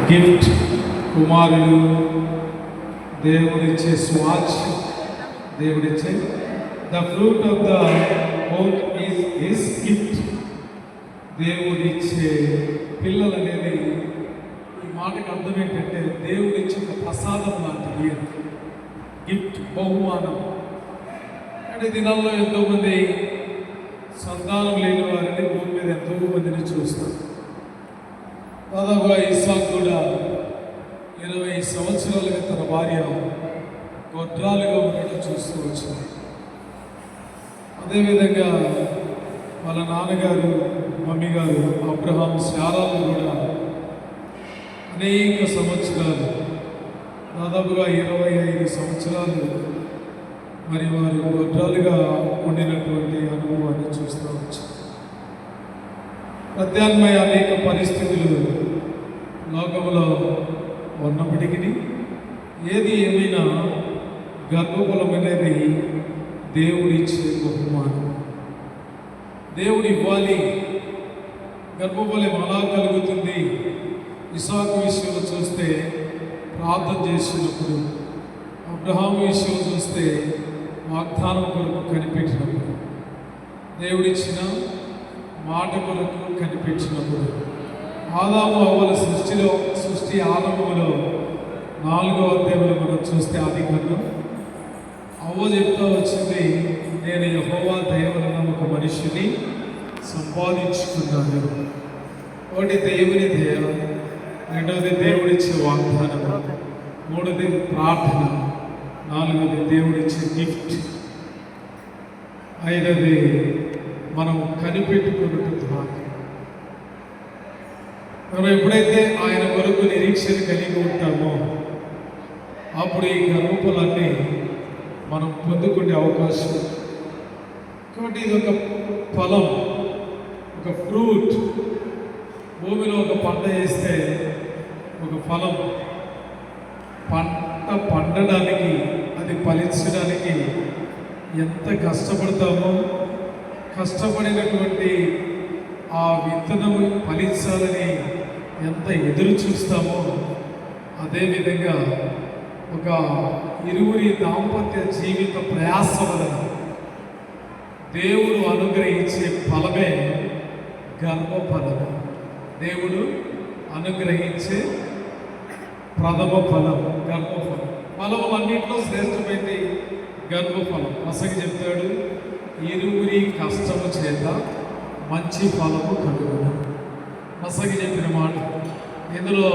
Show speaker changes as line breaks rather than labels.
Gift. కుమారుడు దేవుడిచ్చే స్వాస్థ్యం, దేవుడిచ్చే the fruit of the home is his gift. దేవుడిచ్చే పిల్లలు అనేది ఈ మాటకు అర్థం ఏంటంటే దేవుడిచ్చే ఒక ప్రసాదం లాంటిది, గిఫ్ట్, బహుమానం. అంటే దినాల్లో ఎంతోమంది సంతానం లేని వారిని భూమి మీద ఎంతో మందిని చూస్తారు. దాదాపుగా ఇస్సాకు కూడా 20 సంవత్సరాలుగా తన భార్య గొడ్రాలుగా ఉండడం చూస్తూ వచ్చింది. అదేవిధంగా వాళ్ళ నాన్నగారు, మమ్మీ గారు అబ్రహాం, శారాలు కూడా అనేక సంవత్సరాలు, దాదాపుగా 25 సంవత్సరాలు మరి వారు గొడ్రాలుగా ఉండినటువంటి అనుభవాన్ని చూస్తూ వచ్చారు. ప్రత్యామ్నాయ అనేక పరిస్థితులు లోకంలో ఉన్నప్పటికీ ఏది ఏమైనా గర్భఫలం అనేది దేవుడిచ్చే బహుమానం. దేవుడు ఇవ్వాలి. గర్భఫలం ఎలా కలుగుతుంది? ఇస్సాకు విషయంలో చూస్తే ప్రార్థన చేసినప్పుడు, అబ్రహాము విషయంలో చూస్తే వాగ్దానం కొరకు కనిపెట్టినప్పుడు, దేవుడిచ్చిన మాట కొరకు కనిపించినప్పుడు, ఆదాము అవ్వల సృష్టి ఆరంభంలో 4వ అధ్యాయంలో మనం చూస్తే ఆదికాండం అవ్వ చెప్తా వచ్చింది, నేను యెహోవా దయ వలన ఒక మనిషిని సంపాదించుకున్నాను. ఒకటి దేవుని దయ, రెండవది దేవుడిచ్చే వాగ్దానం, మూడవది ప్రార్థన, నాలుగవది దేవుడిచ్చే గిఫ్ట్, ఐదవది మనం కనిపెట్టుకున్నట్టు ద్వారా. మనం ఎప్పుడైతే ఆయన కొరకు నిరీక్షణ కలిగి ఉంటామో అప్పుడు ఈ గర్భఫలాన్ని మనం పొందుకునే అవకాశం. కాబట్టి ఇది ఒక ఫలం, ఒక ఫ్రూట్. భూమిలో ఒక పంట వేస్తే ఒక ఫలం, పంట పండడానికి, అది ఫలించడానికి ఎంత కష్టపడతామో, కష్టపడినటువంటి ఆ విత్తనం ఫలించాలని ఎంత ఎదురు చూస్తామో, అదేవిధంగా ఒక ఇరువురి దాంపత్య జీవిత ప్రయాస వలన దేవుడు అనుగ్రహించే ఫలమే గర్భఫలం. దేవుడు అనుగ్రహించే ప్రథమ ఫలం గర్భఫలం. ఫలములన్నింటిలో శ్రేష్టమైనది గర్భఫలం. మసకి చెప్తాడు, ఇరువురి కష్టము చేత మంచి ఫలము కలుగును. మసకి చెప్పిన మాట ఇందులో